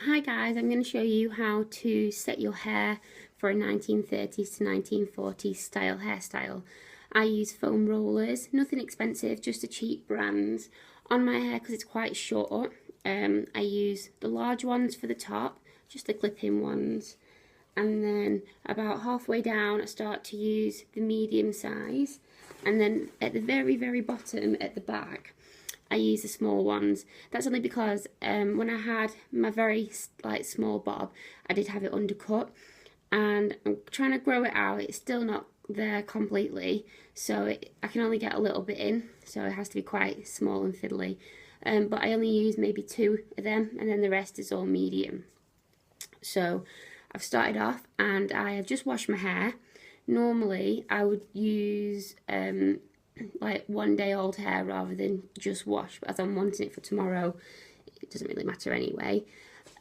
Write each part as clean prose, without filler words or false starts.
Hi guys, I'm going to show you how to set your hair for a 1930s to 1940s style hairstyle. I use foam rollers, nothing expensive, just a cheap brand. On my hair, because it's quite short, I use the large ones for the top, just the clip-in ones. And then about halfway down I start to use the medium size. And then at the very, very bottom at the back, I use the small ones. That's only because when I had my very small bob, I did have it undercut, and I'm trying to grow it out. It's still not there completely, so I can only get a little bit in, so it has to be quite small and fiddly. But I only use maybe 2 of them, and then the rest is all medium. So I've started off, and I have just washed my hair. Normally I would use like 1 day old hair rather than just wash, but as I'm wanting it for tomorrow, it doesn't really matter anyway.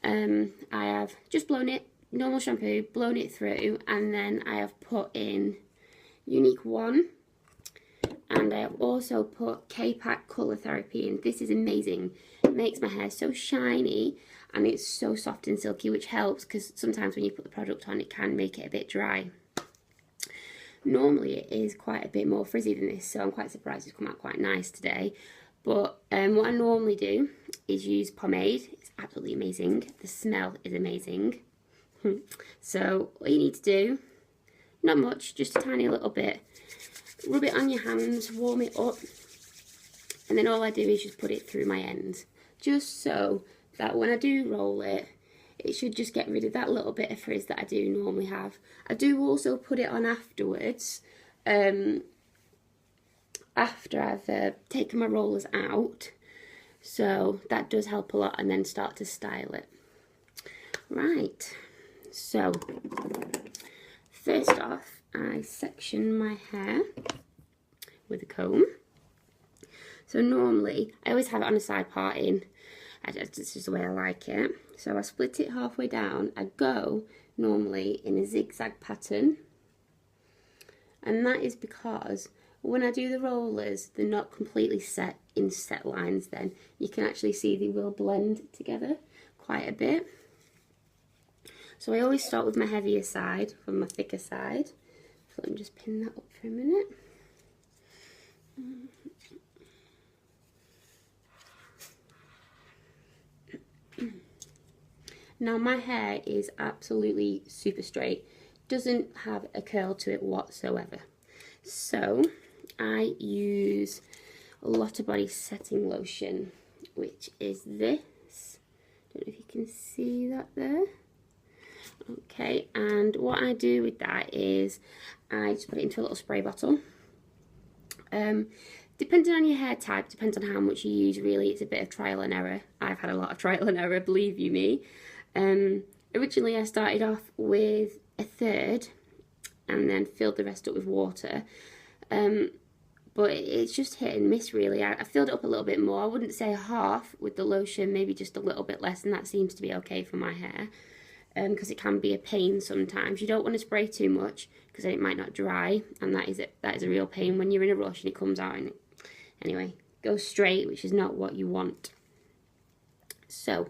I have just blown it, normal shampoo, blown it through, and then I have put in Unique One, and I have also put K-Pack Colour Therapy in. This is amazing. It makes my hair so shiny, and it's so soft and silky, which helps because sometimes when you put the product on, it can make it a bit dry. Normally it is quite a bit more frizzy than this, so I'm quite surprised it's come out quite nice today. But what I normally do is use pomade. It's absolutely amazing. The smell is amazing. So what you need to do, not much, just a tiny little bit. Rub it on your hands, warm it up, and then all I do is just put it through my ends, just so that when I do roll it, it should just get rid of that little bit of frizz that I do normally have. I do also put it on afterwards, after I've taken my rollers out, so that does help a lot, and then start to style it. Right, so first off, I section my hair with a comb. So normally, I always have it on a side parting. It's just the way I like it. So I split it halfway down. I go normally in a zigzag pattern. And that is because when I do the rollers, they're not completely set in set lines then. You can actually see they will blend together quite a bit. So I always start with my heavier side from my thicker side. So let me just pin that up for a minute. Now my hair is absolutely super straight, doesn't have a curl to it whatsoever. So I use Lotta Body setting lotion, which is this. Don't know if you can see that there. Okay, and what I do with that is I just put it into a little spray bottle. Depending on your hair type, depends on how much you use, really. It's a bit of trial and error. I've had a lot of trial and error, believe you me. Originally I started off with 1/3 and then filled the rest up with water. But it's just hit and miss, really. I filled it up a little bit more. I wouldn't say half with the lotion, maybe just a little bit less, and that seems to be okay for my hair. Because it can be a pain sometimes. You don't want to spray too much because then it might not dry, and that is a real pain when you're in a rush and it comes out and it, anyway, goes straight, which is not what you want. So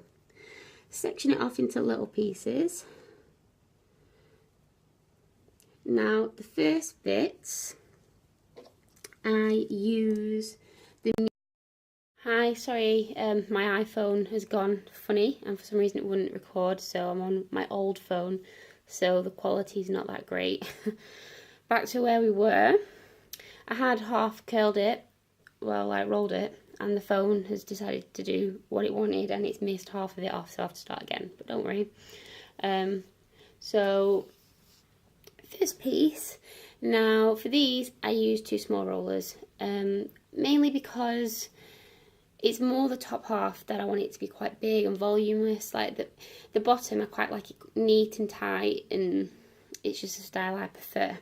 section it off into little pieces. Now the first bits I use the Hi, sorry, my iPhone has gone funny and for some reason it wouldn't record, so I'm on my old phone, so the quality's not that great. Back to where we were. I had half curled it, well, I rolled it, and the phone has decided to do what it wanted and it's missed half of it off, so I have to start again, but don't worry. So first piece. Now for these I use 2 small rollers, mainly because it's more the top half that I want it to be quite big and voluminous. Like the bottom I quite like it neat and tight, and it's just a style I prefer.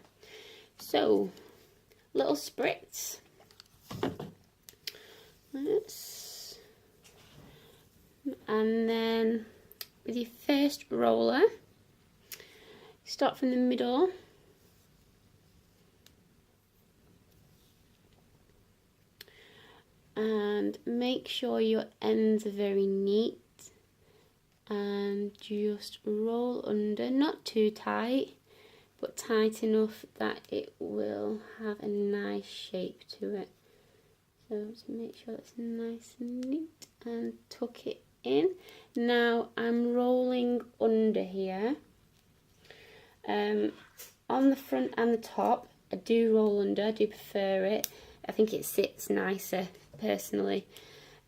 So little spritz. And then with your first roller, start from the middle. And make sure your ends are very neat and just roll under, not too tight, but tight enough that it will have a nice shape to it. So to make sure it's nice and neat, and tuck it in. Now I'm rolling under here. On the front and the top, I do roll under, I do prefer it. I think it sits nicer personally.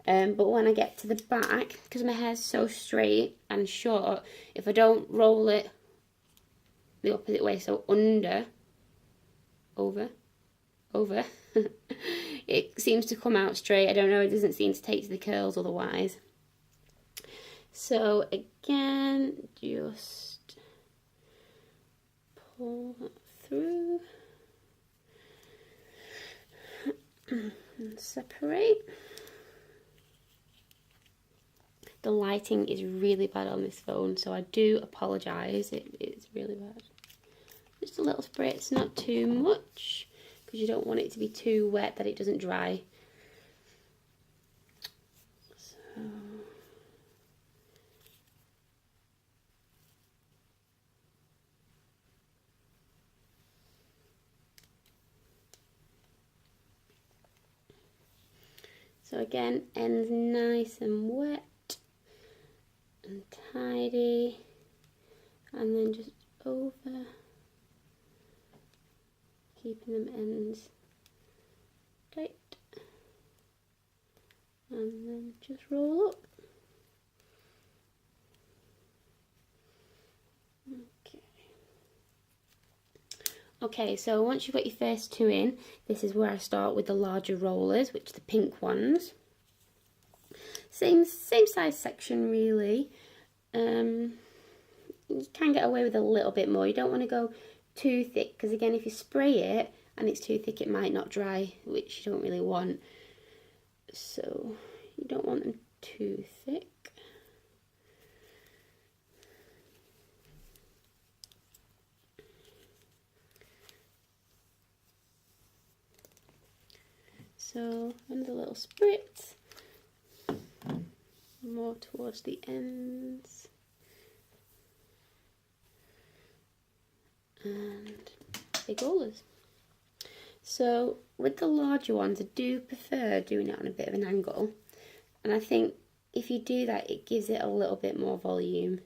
But when I get to the back, because my hair's so straight and short, if I don't roll it the opposite way, so under, over, it seems to come out straight. I don't know, it doesn't seem to take to the curls otherwise. So again, just pull that through and separate. The lighting is really bad on this phone, so I do apologise. It's really bad. Just a little spray, it's not too much, because you don't want it to be too wet that it doesn't dry. So again, ends nice and wet and tidy, and then just over, keeping them ends tight, and then just roll up. Okay, so once you've got your first two in, this is where I start with the larger rollers, which are the pink ones. Same size section really. You can get away with a little bit more. You don't want to go too thick, because again, if you spray it and it's too thick, it might not dry, which you don't really want. So you don't want them too thick. So another little spritz, more towards the ends, and big rollers. So with the larger ones, I do prefer doing it on a bit of an angle, and I think if you do that, it gives it a little bit more volume,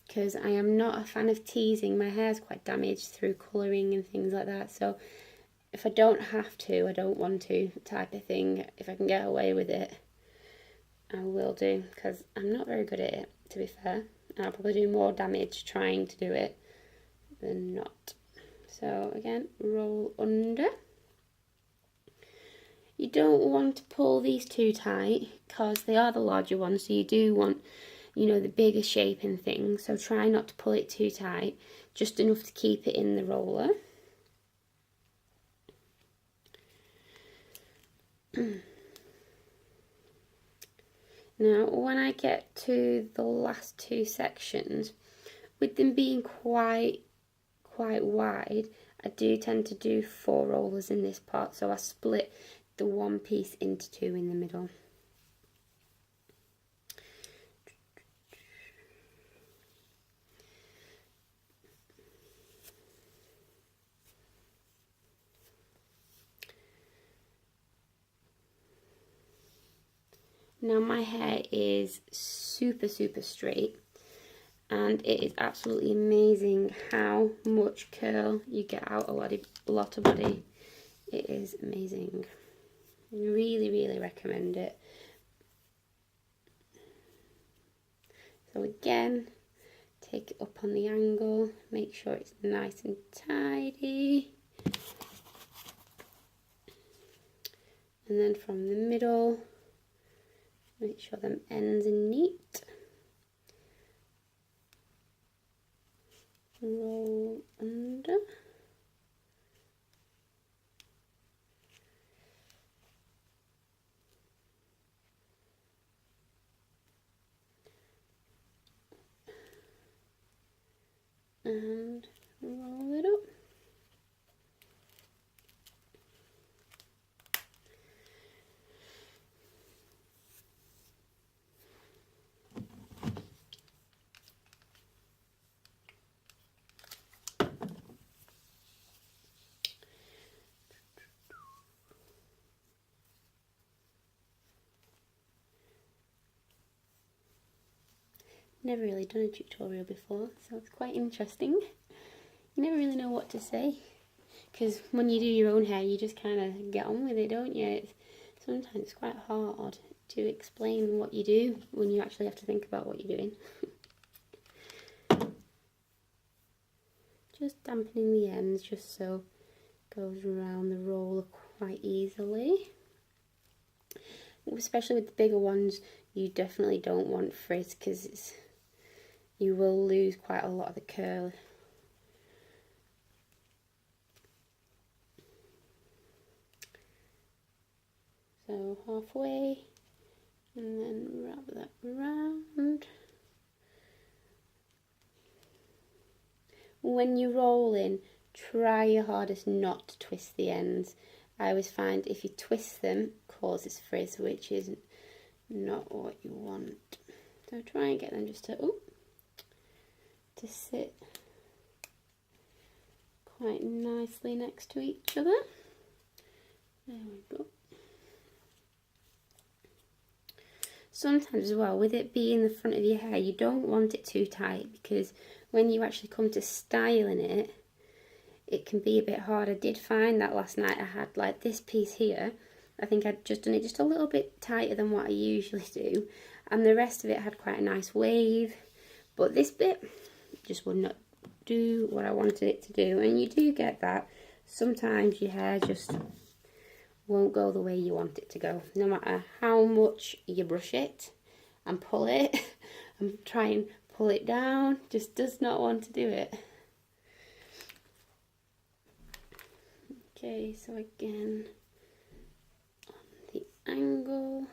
because I am not a fan of teasing. My hair's quite damaged through colouring and things like that, so if I don't have to, I don't want to type of thing. If I can get away with it, I will do, because I'm not very good at it, to be fair. I'll probably do more damage trying to do it than not. So again, roll under. You don't want to pull these too tight, because they are the larger ones, so you do want, you know, the bigger shape and things. So try not to pull it too tight, just enough to keep it in the roller. Now, when I get to the last two sections, with them being quite wide, I do tend to do 4 rollers in this part, so I split the one piece into 2 in the middle. Now my hair is super straight, and it is absolutely amazing how much curl you get out a lot of body. It is amazing. Really recommend it. So again, take it up on the angle, make sure it's nice and tidy, and then from the middle, make sure them ends are neat. Roll under. And roll it up. never really done a tutorial before, so it's quite interesting. You never really know what to say, because when you do your own hair, you just kind of get on with it, don't you? Sometimes it's quite hard to explain what you do when you actually have to think about what you're doing. Just dampening the ends just so it goes around the roller quite easily. Especially with the bigger ones, you definitely don't want frizz, because you will lose quite a lot of the curl. So halfway, and then wrap that around. When you're rolling, try your hardest not to twist the ends. I always find if you twist them, it causes frizz, which is not what you want. So try and get them just to sit quite nicely next to each other. There we go. Sometimes as well, with it being the front of your hair, you don't want it too tight, because when you actually come to styling it, it can be a bit hard. I did find that last night I had like this piece here. I think I'd just done it just a little bit tighter than what I usually do, and the rest of it had quite a nice wave, but this bit just would not do what I wanted it to do. And you do get that. Sometimes your hair just won't go the way you want it to go, no matter how much you brush it and pull it and try and pull it down, just does not want to do it. Okay, so again on the angle.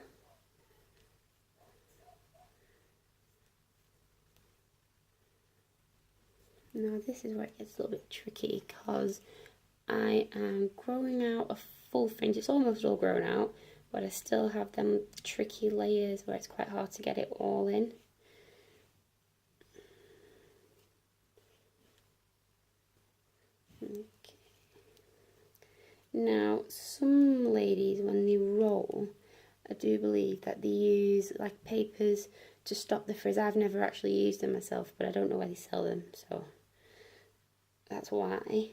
Now this is where it gets a little bit tricky, because I am growing out a full fringe. It's almost all grown out, but I still have them tricky layers where it's quite hard to get it all in. Okay. Now, some ladies, when they roll, I do believe that they use like papers to stop the frizz. I've never actually used them myself, but I don't know where they sell them, so that's why.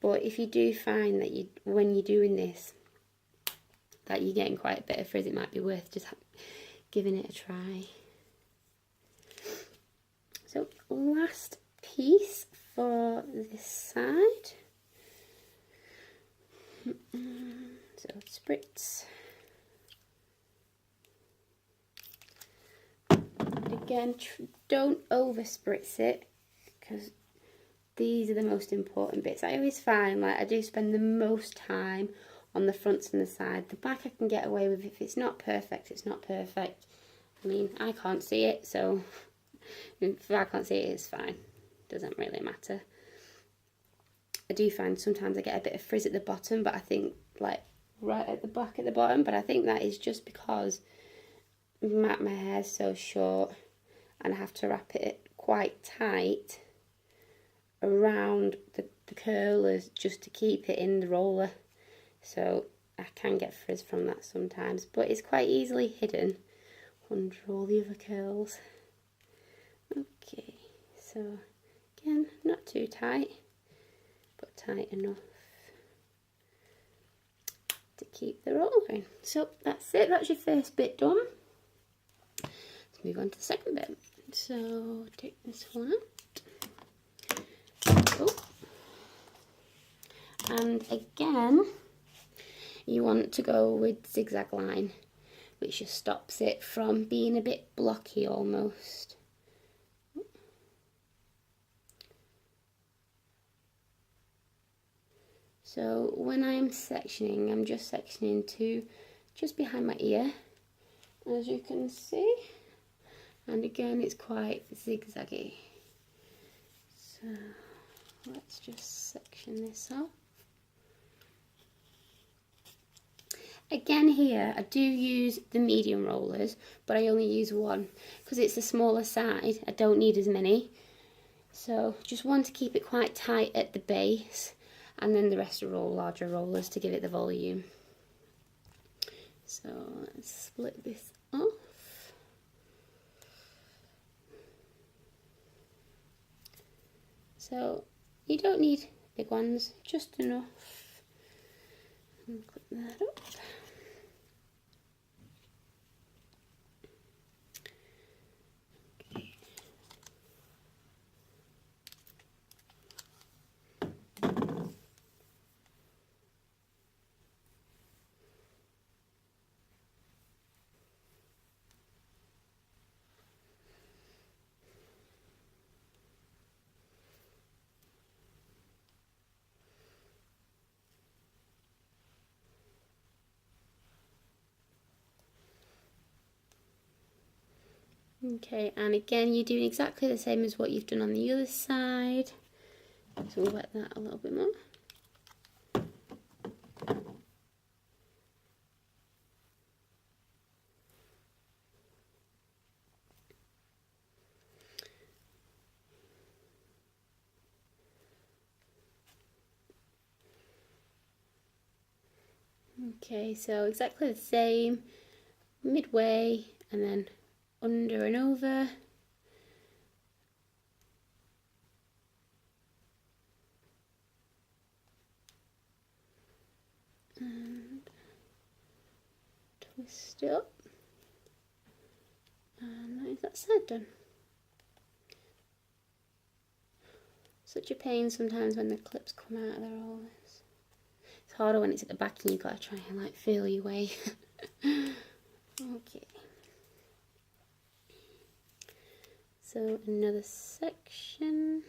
But if you do find that when you're doing this, that you're getting quite a bit of frizz, it might be worth just giving it a try. So last piece for this side. So spritz. Again, don't over spritz it, because these are the most important bits. I always find like I do spend the most time on the fronts and the side. The back I can get away with. If it's not perfect, it's not perfect. I mean, I can't see it, so if I can't see it, it's fine. Doesn't really matter. I do find sometimes I get a bit of frizz at the bottom, but I think like right at the back at the bottom, but I think that is just because my hair's so short and I have to wrap it quite tight around the curlers just to keep it in the roller, so I can get frizz from that sometimes, but it's quite easily hidden under all the other curls. Okay, so again, not too tight, but tight enough to keep the roll going. So that's it, that's your first bit done. Let's move on to the second bit. So take this one out. Oh. And again, you want to go with zigzag line, which just stops it from being a bit blocky almost. So when I'm sectioning, I'm just sectioning to just behind my ear, as you can see. And again, it's quite zigzaggy. So let's just section this off. Again here, I do use the medium rollers, but I only use one because it's a smaller side. I don't need as many. So just one to keep it quite tight at the base, and then the rest are all larger rollers to give it the volume. So let's split this off. So you don't need big ones, just enough. And clip that up. Okay, and again you're doing exactly the same as what you've done on the other side. So we'll wet that a little bit more. Okay, so exactly the same, midway, and then under and over. And twist it up. And that is that side done. Such a pain sometimes when the clips come out of their rollers. It's harder when it's at the back and you've got to try and like feel your way. Okay. So another section.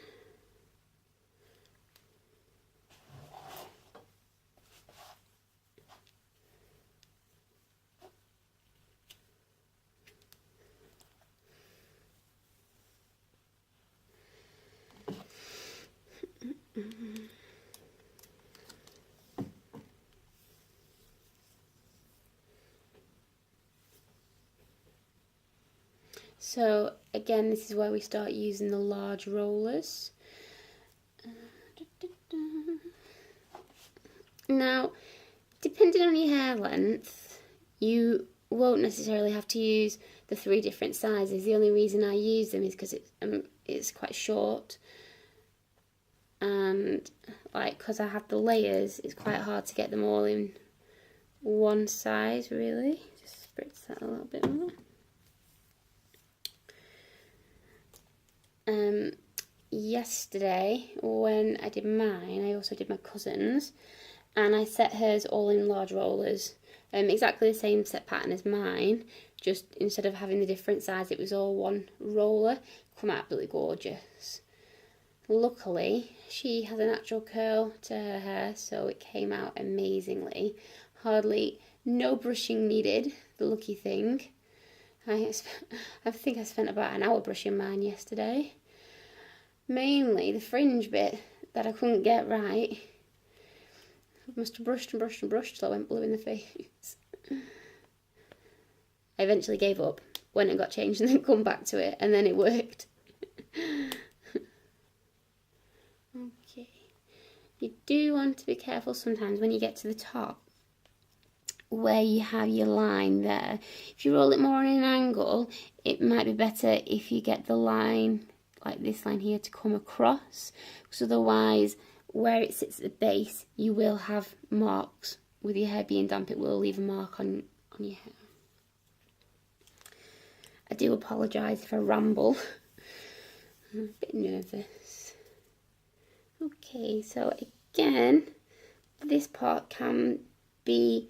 So again, this is where we start using the large rollers. Now, depending on your hair length, you won't necessarily have to use the 3 different sizes. The only reason I use them is because it's quite short, and like because I have the layers, it's quite hard to get them all in one size really. Just spritz that a little bit more. Yesterday when I did mine, I also did my cousin's, and I set hers all in large rollers, exactly the same set pattern as mine, just instead of having the different size, it was all one roller. Come out absolutely gorgeous. Luckily, she has a natural curl to her hair, so it came out amazingly. Hardly no brushing needed, the lucky thing. I think I spent about an hour brushing mine yesterday. Mainly the fringe bit that I couldn't get right. I must have brushed and brushed and brushed till I went blue in the face. I eventually gave up, went and got changed and then come back to it, and then it worked. Okay. You do want to be careful sometimes when you get to the top where you have your line there. If you roll it more on an angle, it might be better if you get the line like this line here to come across, because otherwise where it sits at the base you will have marks. With your hair being damp, it will leave a mark on your hair. I do apologise if I ramble. I'm a bit nervous. Okay, so again, this part can be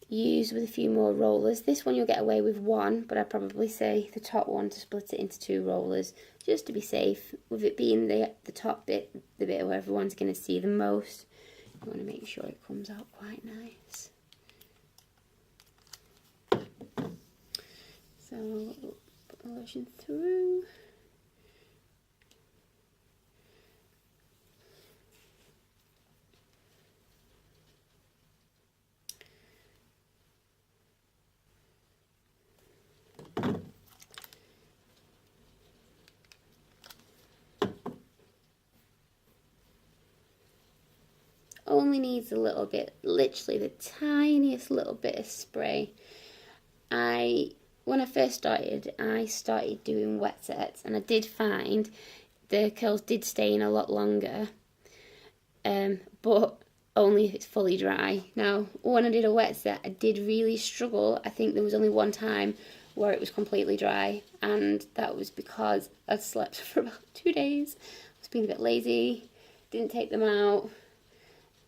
used with a few more rollers. This one you'll get away with 1, but I'd probably say the top one to split it into 2 rollers, just to be safe, with it being the top bit, the bit where everyone's going to see the most. You want to make sure it comes out quite nice. So put the lotion through. Only needs a little bit, literally the tiniest little bit of spray. When I first started, I started doing wet sets, and I did find the curls did stay in a lot longer, but only if it's fully dry. Now, when I did a wet set, I did really struggle. I think there was only one time where it was completely dry, and that was because I slept for about 2 days. I was being a bit lazy, didn't take them out,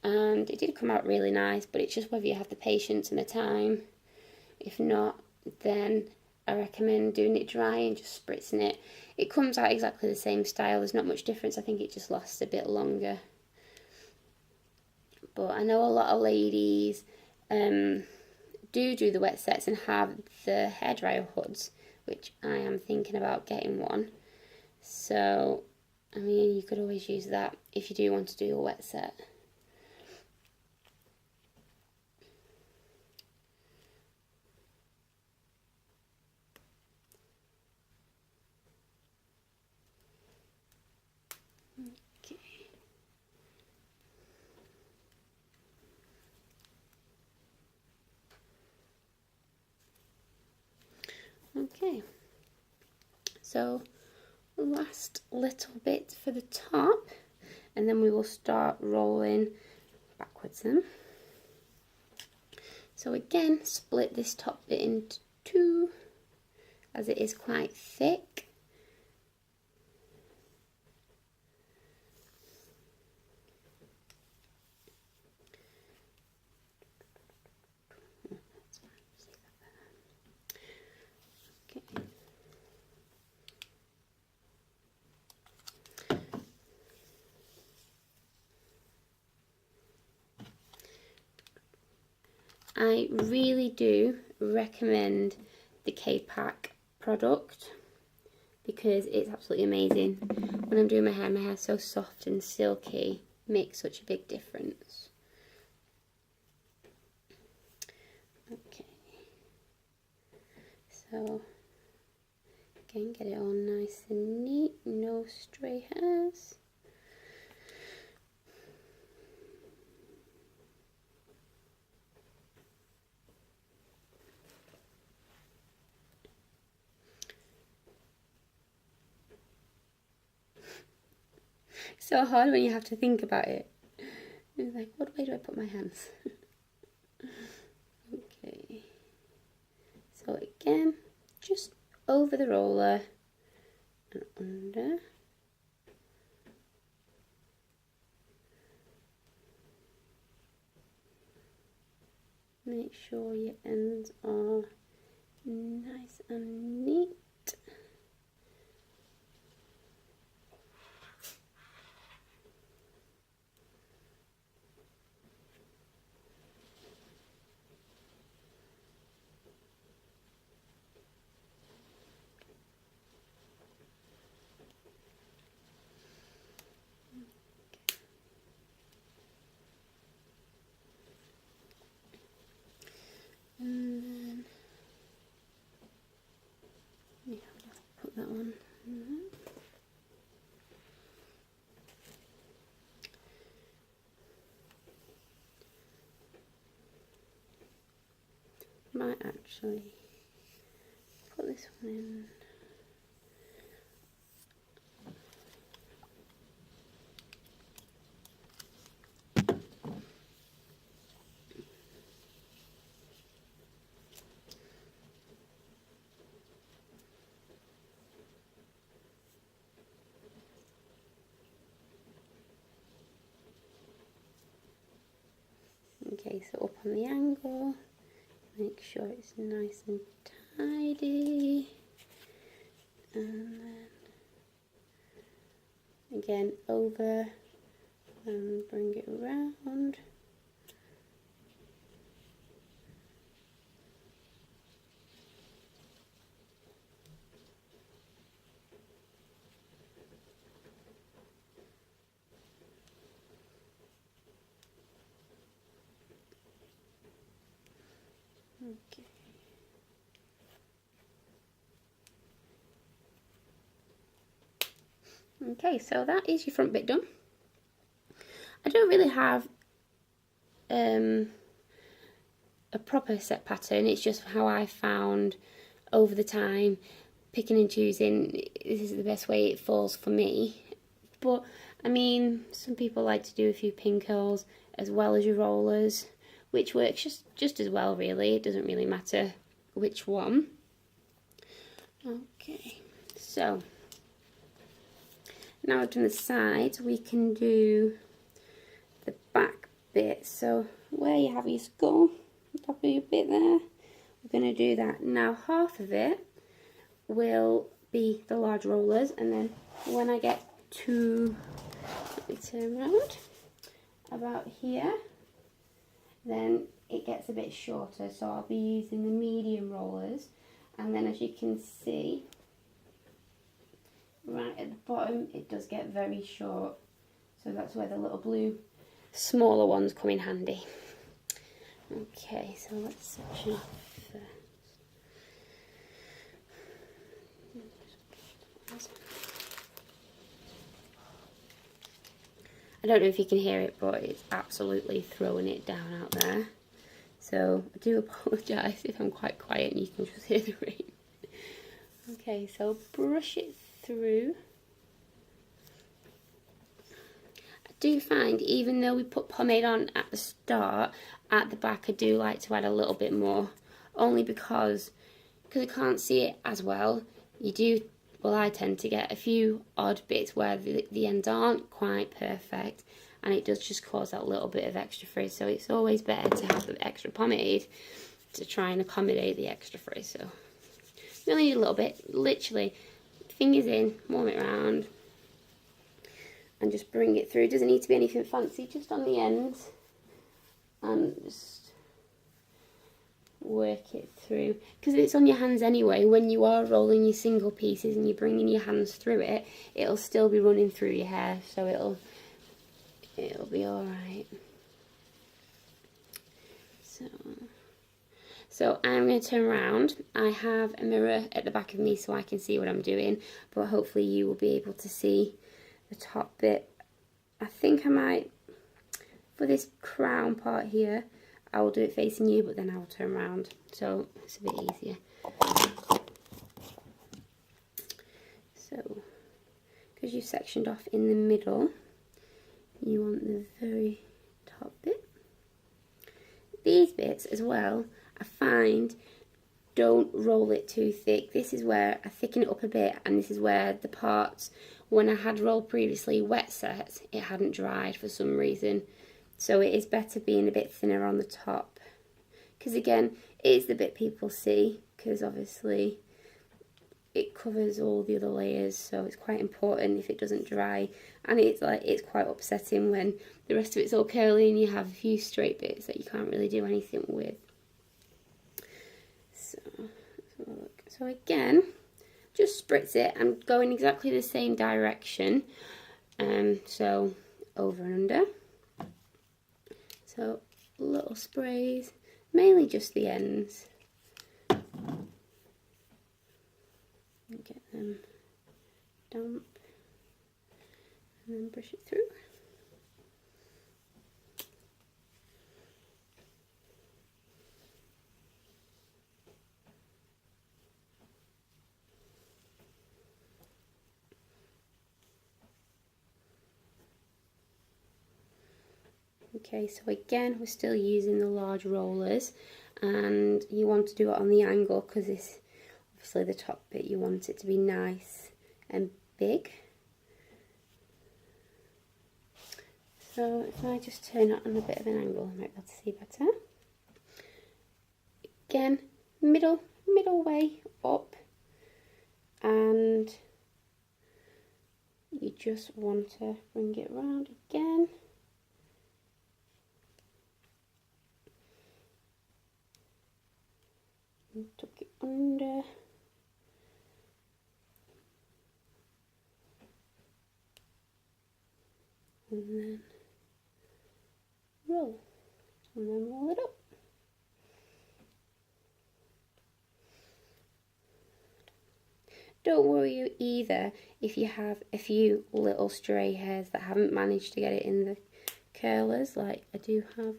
and it did come out really nice, but it's just whether you have the patience and the time. If not, then I recommend doing it dry and just spritzing it. It comes out exactly the same style, there's not much difference. I think it just lasts a bit longer. But I know a lot of ladies do the wet sets and have the hairdryer hoods, which I am thinking about getting one. So, I mean, you could always use that if you do want to do a wet set. Okay, so last little bit for the top, and then we will start rolling backwards then. So again, split this top bit into two, as it is quite thick. I really do recommend the K-Pack product because it's absolutely amazing. When I'm doing my hair's so soft and silky, it makes such a big difference. Okay, so again, get it all nice and neat, no stray hairs. So hard when you have to think about it. It's like, what way do I put my hands? Okay. So again, just over the roller and under. Make sure your ends are nice and neat. And then yeah, put that one in there. Might actually put this one in. Okay, so up on the angle, make sure it's nice and tidy, and then again over and bring it around. Okay. Okay, so that is your front bit done. I don't really have a proper set pattern, it's just how I found over the time, picking and choosing, this is the best way it falls for me. but I mean, some people like to do a few pin curls as well as your rollers, which works just as well really. It doesn't really matter which one. Okay, so now I've done the sides, we can do the back bit. So where you have your skull, top of your bit there, we're going to do that. Now half of it will be the large rollers, and then when I get to, let me turn around, about here, then it gets a bit shorter, so I'll be using the medium rollers. And then as you can see, right at the bottom it does get very short, so that's where the little blue smaller ones come in handy. Okay, so let's section off first. I don't know if you can hear it, but it's absolutely throwing it down out there. So I do apologise if I'm quite quiet and you can just hear the rain. Okay, so brush it through. I do find, even though we put pomade on at the start, at the back I do like to add a little bit more. Only because I can't see it as well, you do, well, I tend to get a few odd bits where the ends aren't quite perfect, and it does just cause that little bit of extra frizz. So it's always better to have the extra pomade to try and accommodate the extra frizz. So you only need a little bit, literally, fingers in, warm it around, and just bring it through. It doesn't need to be anything fancy, just on the ends, and just work it through, because it's on your hands anyway. When you are rolling your single pieces and you're bringing your hands through it, it'll still be running through your hair, so it'll be all right. So I'm going to turn around. I have a mirror at the back of me so I can see what I'm doing, but hopefully you will be able to see the top bit. I think I might, for this crown part here, I will do it facing you, but then I will turn around, so it's a bit easier. So, because you've sectioned off in the middle, you want the very top bit. These bits as well, I find, don't roll it too thick. This is where I thicken it up a bit, and this is where the parts, when I had rolled previously wet set, it hadn't dried for some reason. So it is better being a bit thinner on the top, because again, it is the bit people see, because obviously it covers all the other layers, so it's quite important if it doesn't dry. And it's quite upsetting when the rest of it's all curly and you have a few straight bits that you can't really do anything with. So let's have a look. So again, just spritz it. I'm going exactly the same direction, so over and under. So little sprays, mainly just the ends. And get them damp, and then brush it through. Okay, so again, we're still using the large rollers, and you want to do it on the angle, because this, obviously the top bit, you want it to be nice and big. So if I just turn it on a bit of an angle, I might be able to see better. Again, middle way up, and you just want to bring it round again. And tuck it under. And then roll. And then roll it up. Don't worry either if you have a few little stray hairs that haven't managed to get it in the curlers, like I do have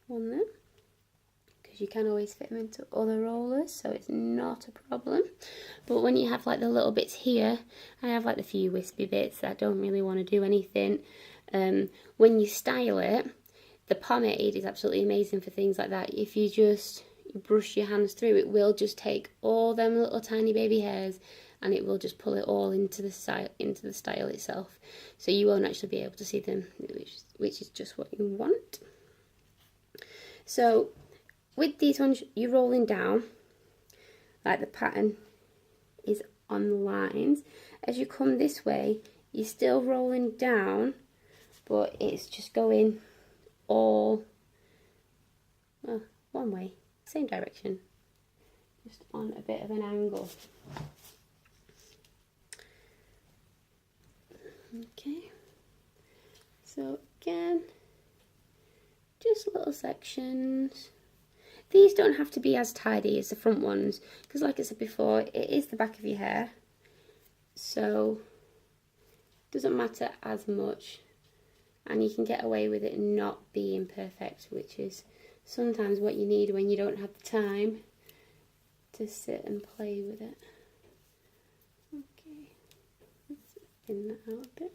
one there. because you can always fit them into other rollers, so it's not a problem. But when you have like the little bits here, I have like the few wispy bits that don't really want to do anything. When you style it, the pomade is absolutely amazing for things like that. If you just brush your hands through, it will just take all them little tiny baby hairs and it will just pull it all into the style itself. So you won't actually be able to see them, which is just what you want. So with these ones, you're rolling down, like the pattern is on the lines. As you come this way, you're still rolling down, but it's just going all, well, one way, same direction, just on a bit of an angle. Okay, so again, just little sections. These don't have to be as tidy as the front ones, because like I said before, it is the back of your hair, so it doesn't matter as much, and you can get away with it not being perfect, which is sometimes what you need when you don't have the time to sit and play with it. Okay, let's thin that out a bit.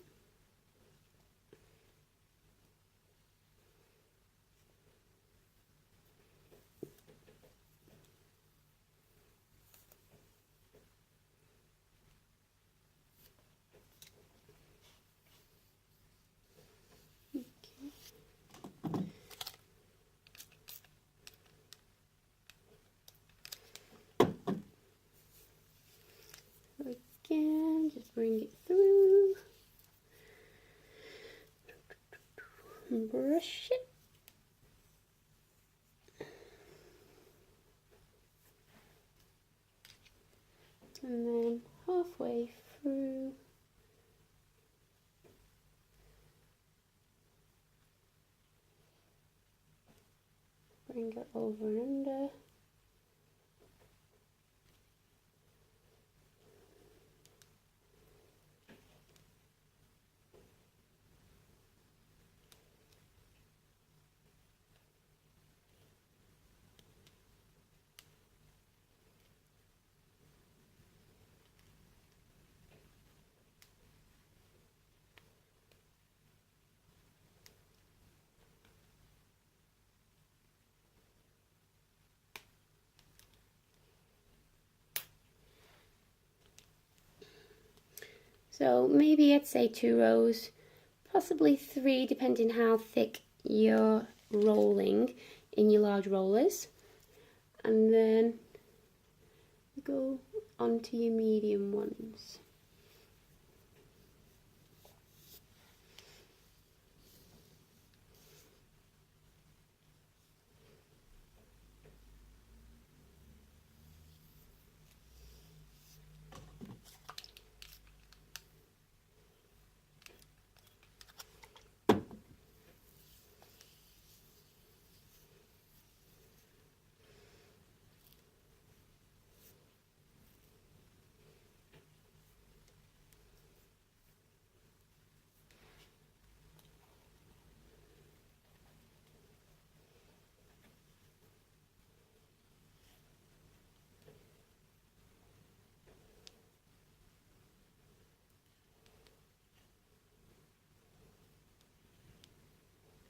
Again, just bring it through and brush it. And then halfway through, bring it over and under. So maybe I'd say 2 rows, possibly 3, depending how thick you're rolling in your large rollers. And then go onto your medium ones.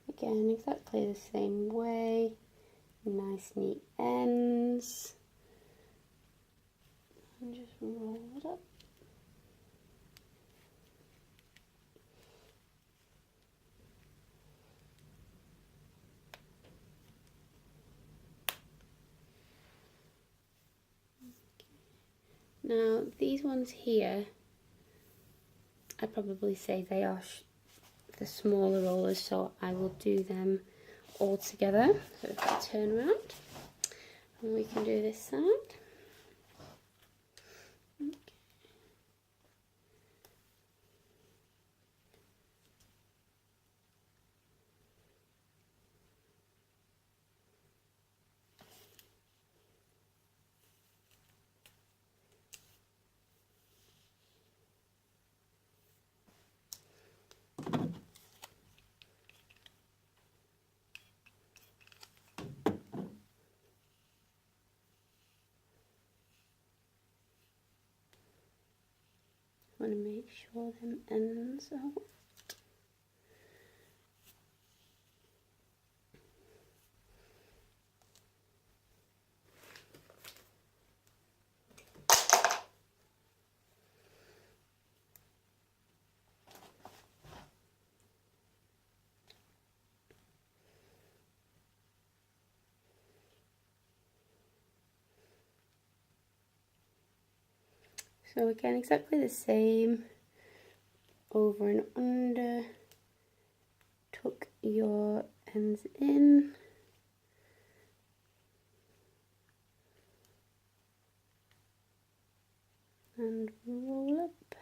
Again, exactly the same way, nice neat ends, and just roll it up. Now these ones here, I'd probably say they are the smaller rollers, so I will do them all together. So if I turn around, and we can do this side. Okay. want to make sure them ends out. So again, exactly the same, over and under, tuck your ends in, and roll up.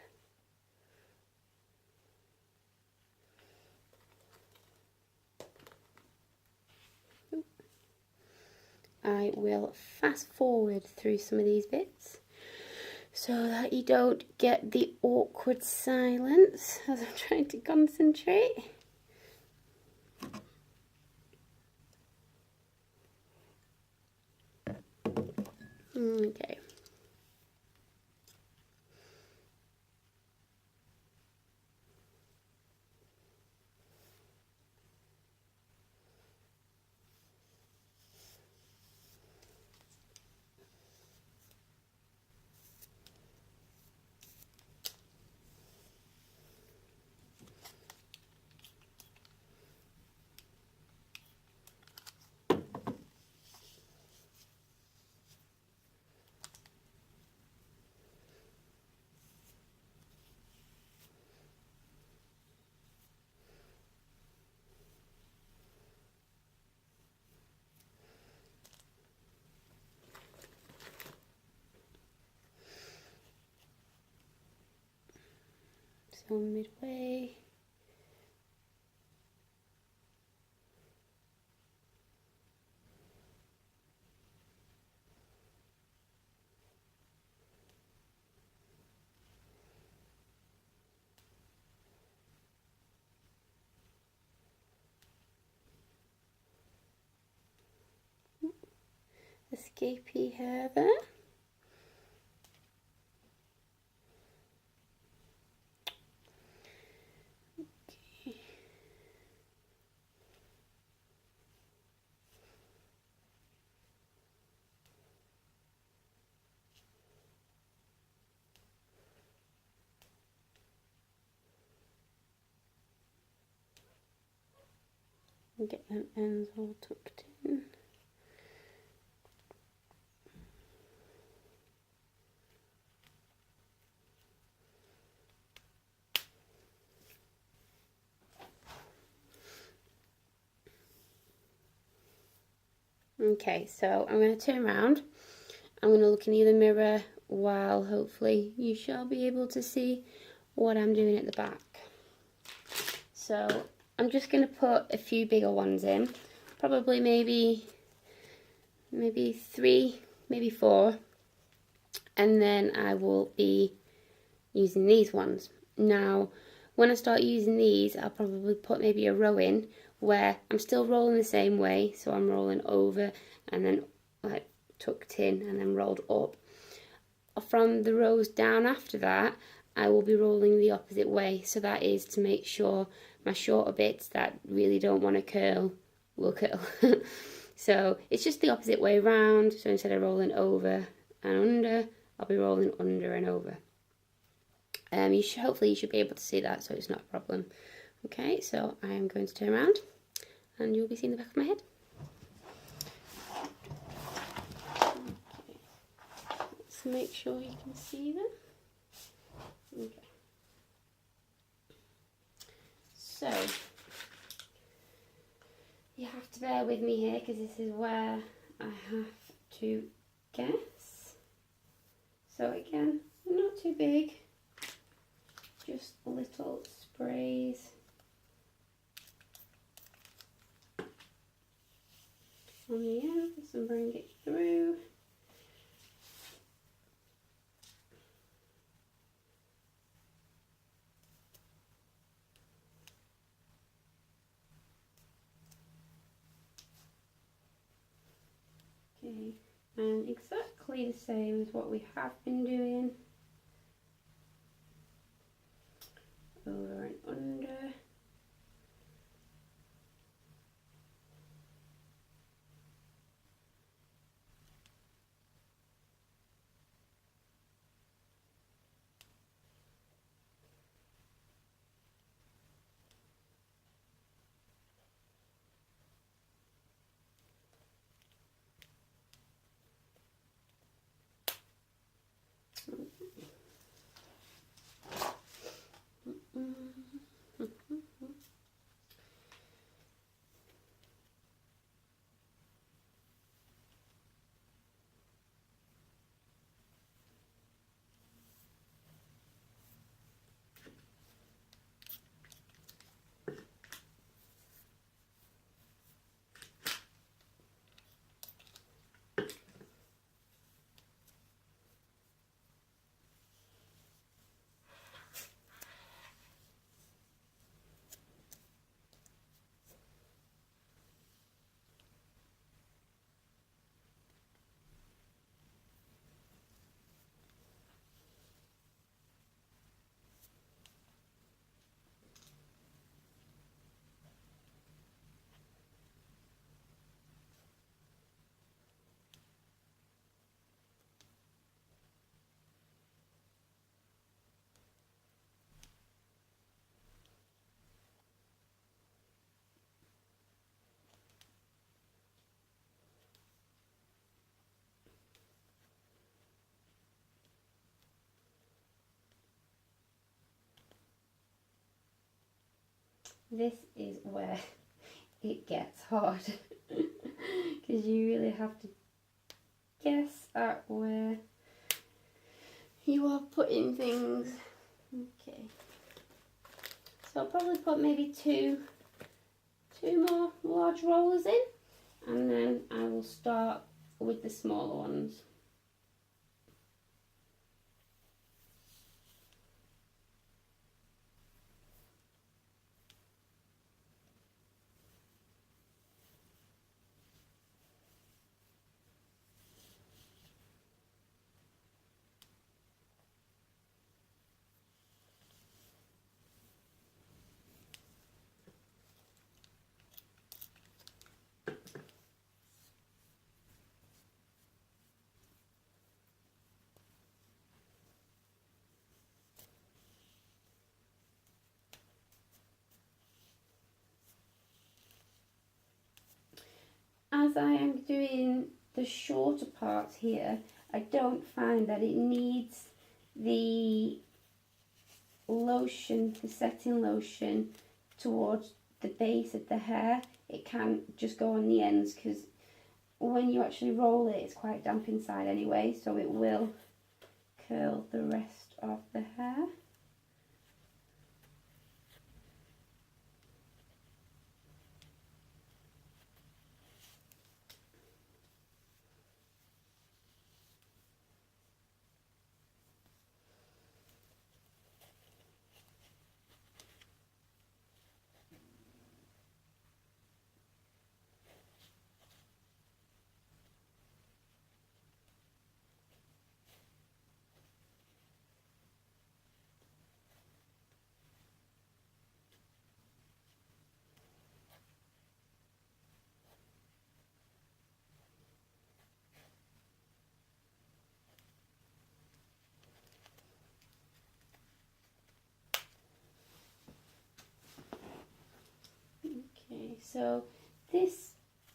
I will fast forward through some of these bits so that you don't get the awkward silence as I'm trying to concentrate. Okay. So midway. Escapey hair there. And get them ends all tucked in. Okay, so I'm going to turn around. I'm going to look in the mirror while hopefully you shall be able to see what I'm doing at the back. So I'm just going to put a few bigger ones in, probably maybe 3, maybe 4, and then I will be using these ones. Now when I start using these, I'll probably put maybe a row in where I'm still rolling the same way, so I'm rolling over and then like tucked in and then rolled up. From the rows down after that, I will be rolling the opposite way, so that is to make sure my shorter bits that really don't want to curl will curl. So it's just the opposite way round, so instead of rolling over and under, I'll be rolling under and over. Hopefully you should be able to see that, so it's not a problem. Okay, so I am going to turn around and you'll be seeing the back of my head. Okay. Let's make sure you can see them. Okay. So you have to bear with me here because this is where I have to guess. So again, not too big, just little sprays on the ends and bring it through. Okay, and exactly the same as what we have been doing. over and under. This is where it gets hard because you really have to guess at where you are putting things. Okay, so I'll probably put maybe two more large rollers in, and then I will start with the smaller ones. As I am doing the shorter parts here, I don't find that it needs the lotion, the setting lotion towards the base of the hair. It can just go on the ends because when you actually roll it, it's quite damp inside anyway, so it will curl the rest of the hair. Okay, so this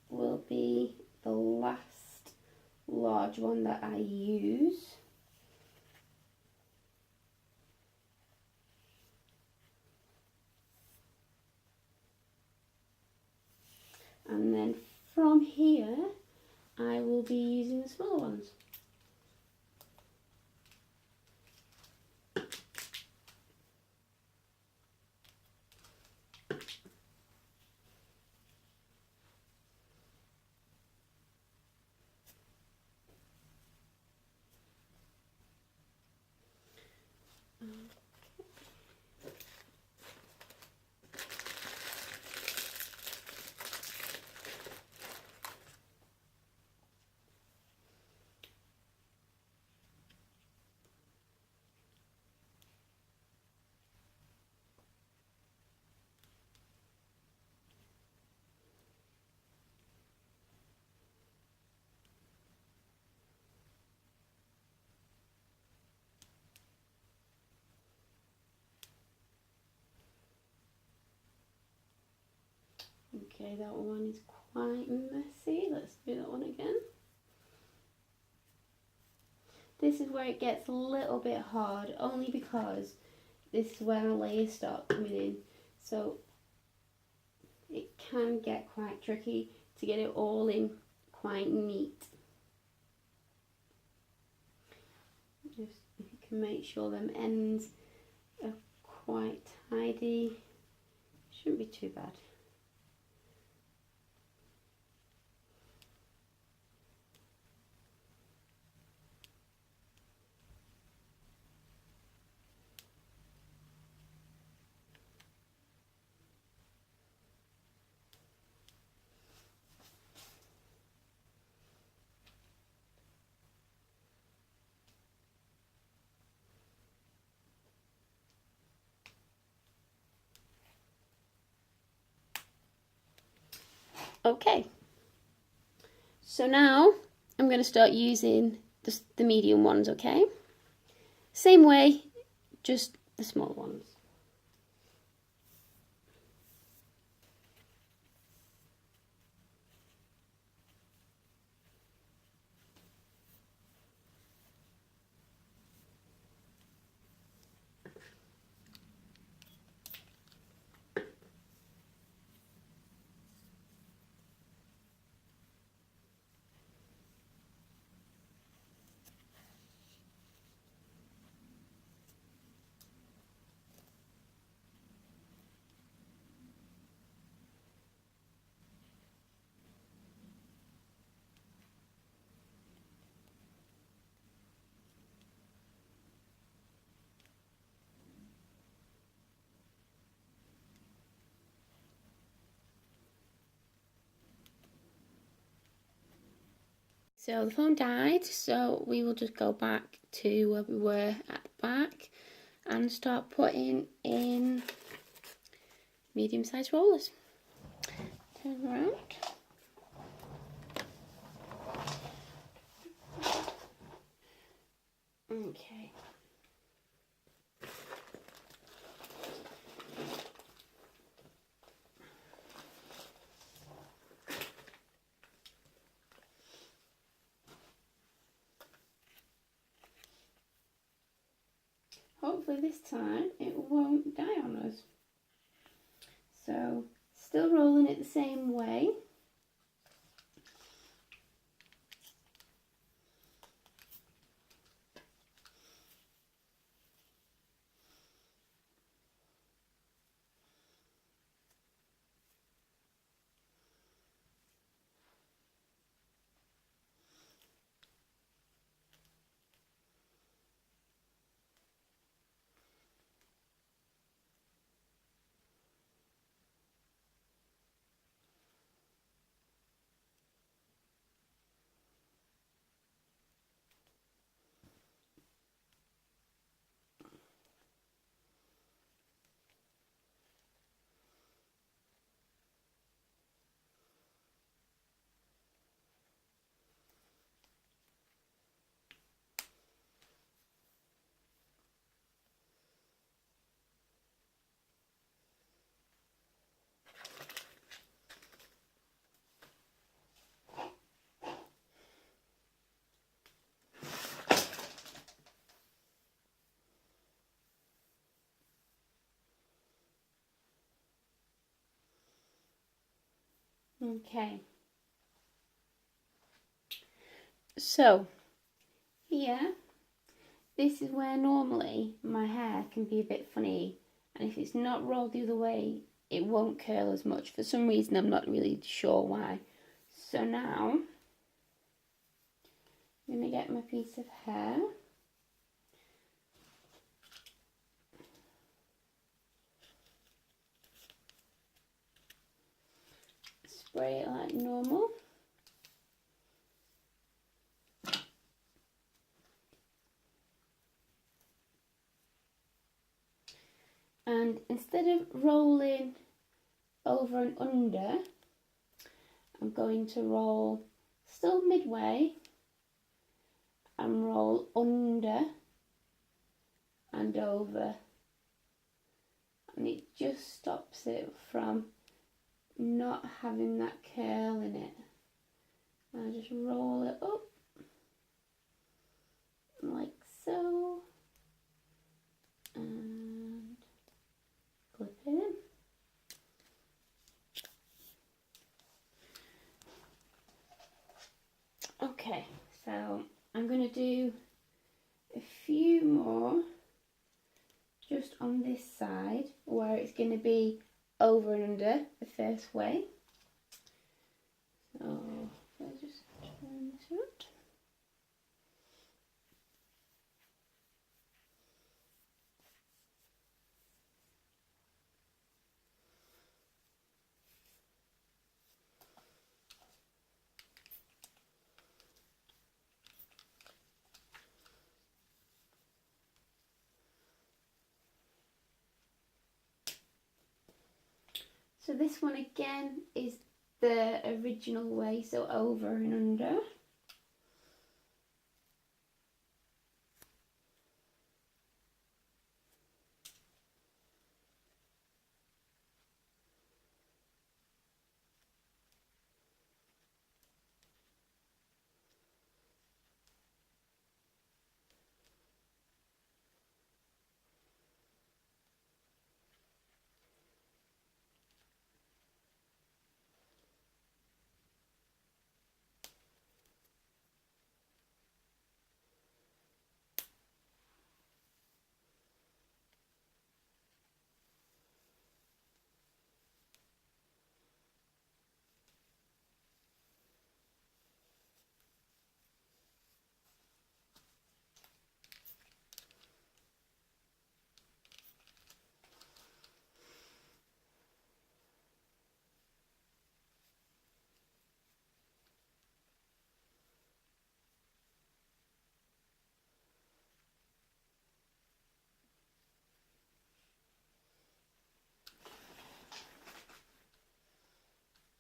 will be the last large one that I use. And then from here, I will be using the small ones. Okay, that one is quite messy. Let's do that one again. This is where it gets a little bit hard, only because this is where my layers start coming in. So it can get quite tricky to get it all in quite neat. Just if you can make sure them ends are quite tidy, shouldn't be too bad. Okay, so now I'm going to start using the medium ones, okay? Same way, just the small ones. So the phone died, so we will just go back to where we were at the back and start putting in medium-sized rollers. Turn around. Okay. Hopefully this time it won't die on us. So, still rolling it the same way. Okay. So, here, this is where normally my hair can be a bit funny, and if it's not rolled the other way, it won't curl as much. For some reason, I'm not really sure why. So now, I'm going to get my piece of hair. Spray it like normal. And instead of rolling over and under, I'm going to roll still midway and roll under and over, and it just stops it from not having that curl in it. I just roll it up like so and clip it in. Okay, so I'm going to do a few more just on this side where it's going to be over and under the first way. So I'll just turn this around. So this one again is the original way, so over and under.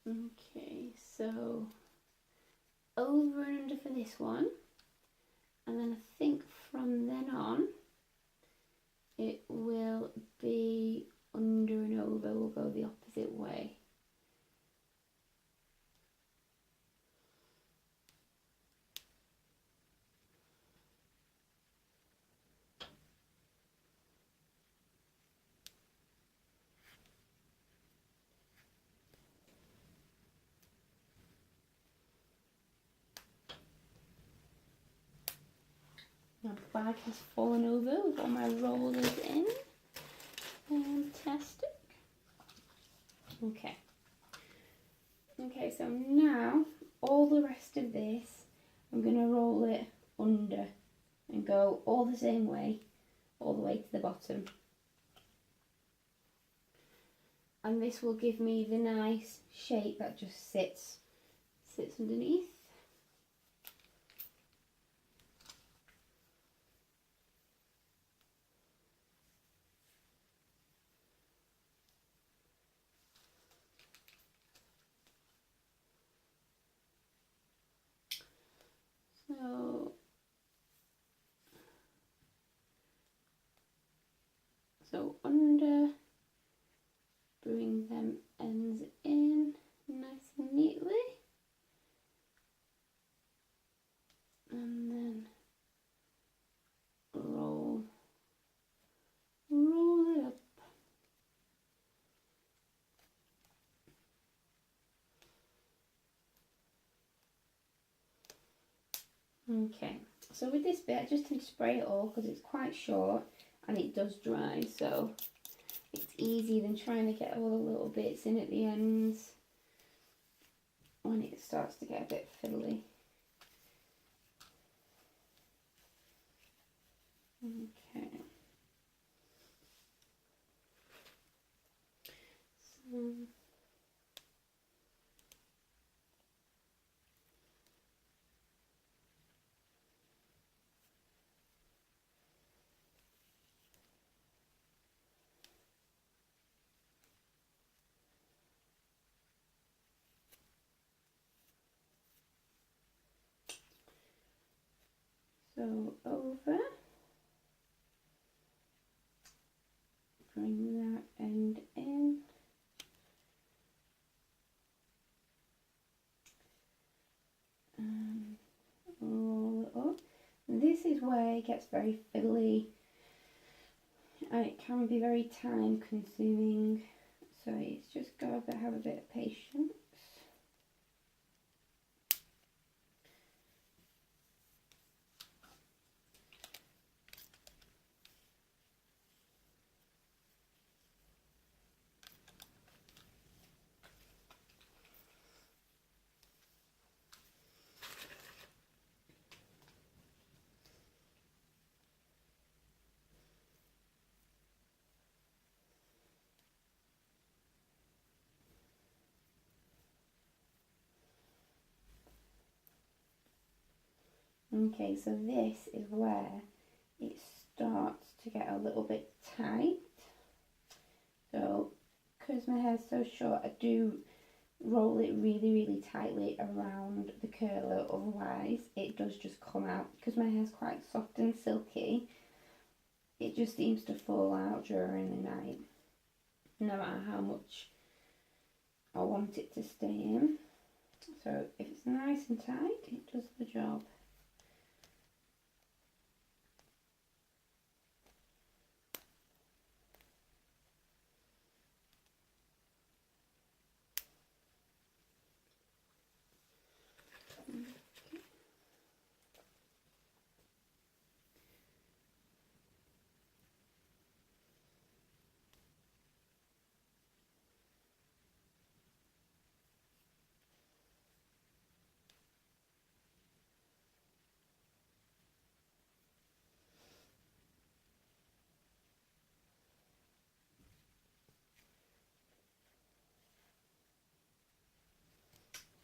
Okay, so over and under for this one, and then I think from then on it will be under and over. We'll go the opposite way. My bag has fallen over with all my rollers in. Fantastic. Okay. Okay, so now all the rest of this, I'm going to roll it under and go all the same way, all the way to the bottom. And this will give me the nice shape that just sits underneath. So under, bring them ends in nice and neatly, and then roll it up. Okay, so with this bit I just tend to spray it all because it's quite short and it does dry, so it's easier than trying to get all the little bits in at the ends when it starts to get a bit fiddly. Okay. So over, bring that end in, way, it gets very fiddly, and it can be very time consuming, so it's just got to have a bit of patience. Okay, so this is where it starts to get a little bit tight. So, because my hair's so short, I do roll it really tightly around the curler, otherwise it does just come out. Because my hair's quite soft and silky, it just seems to fall out during the night, no matter how much I want it to stay in. So if it's nice and tight, it does the job.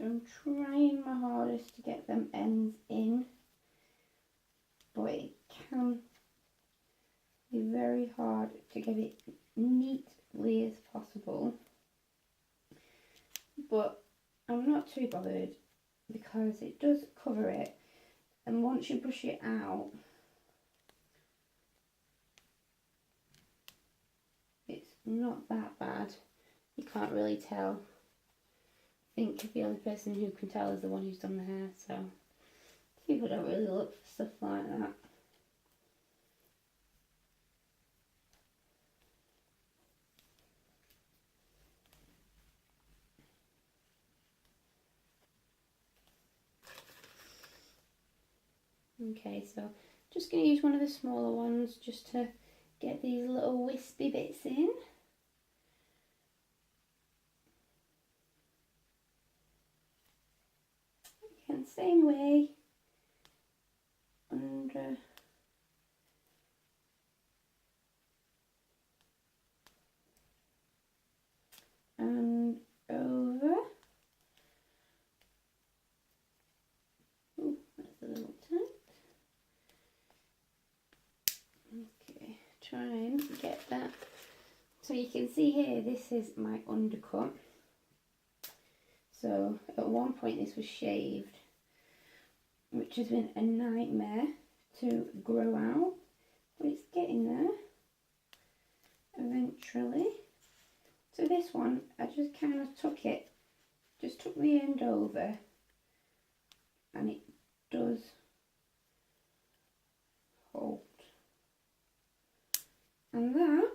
I'm trying my hardest to get them ends in, but it can be very hard to get it neatly as possible. But I'm not too bothered because it does cover it, and once you brush it out, it's not that bad. You can't really tell. I think the only person who can tell is the one who's done the hair, so people don't really look for stuff like that. Okay, so just going to use one of the smaller ones just to get these little wispy bits in. Again, same way, under and over. Oh, that's a little tight. Okay, try and get that. So you can see here, this is my undercut. So at one point this was shaved, which has been a nightmare to grow out, but it's getting there eventually. So this one, I just kind of took the end over, and it does hold. And that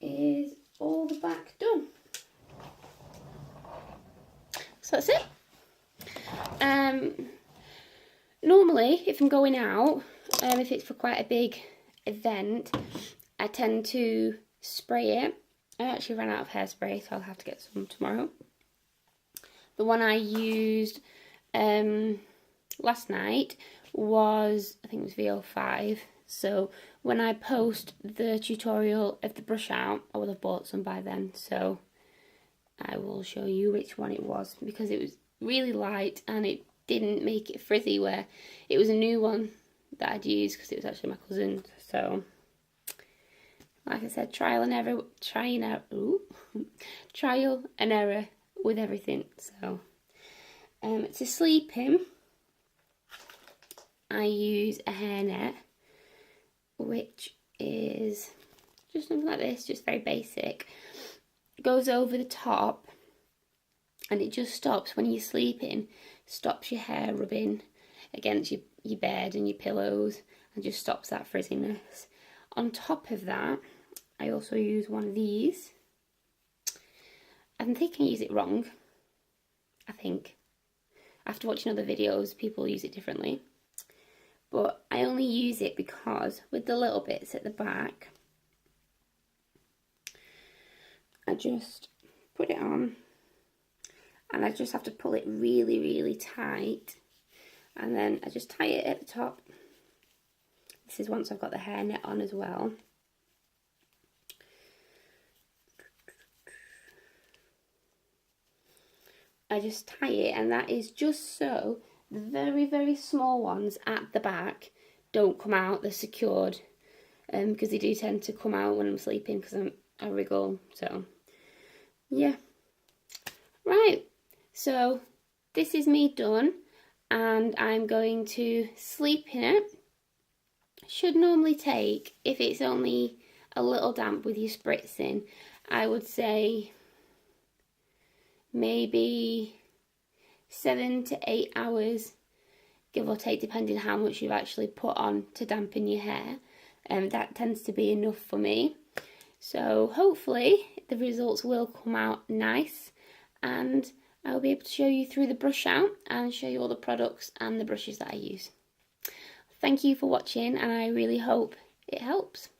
is all the back done. So that's it. Normally, if I'm going out, if it's for quite a big event, I tend to spray it. I actually ran out of hairspray, so I'll have to get some tomorrow. The one I used last night was, I think it was VO5. So when I post the tutorial of the brush out, I will have bought some by then. So I will show you which one it was, because it was really light and it didn't make it frizzy, where it was a new one that I'd used because it was actually my cousin's. So like I said, trial and error with everything. So to sleep him, I use a hairnet, which is just something like this, just very basic. It goes over the top, and it just stops when you're sleeping, stops your hair rubbing against your bed and your pillows and just stops that frizziness. On top of that, I also use one of these. I think I use it wrong, I think. After watching other videos, people use it differently. But I only use it because with the little bits at the back, I just put it on and I just have to pull it really, really tight. And then I just tie it at the top. This is once I've got the hairnet on as well. I just tie it, and that is just so the very, very small ones at the back don't come out. They're secured, because they do tend to come out when I'm sleeping because I wriggle. So yeah, right, so this is me done, and I'm going to sleep in it. Should normally take, if it's only a little damp with your spritzing, I would say maybe 7 to 8 hours, give or take, depending how much you've actually put on to dampen your hair. That tends to be enough for me. So hopefully the results will come out nice, and I'll be able to show you through the brush out and show you all the products and the brushes that I use. Thank you for watching, and I really hope it helps.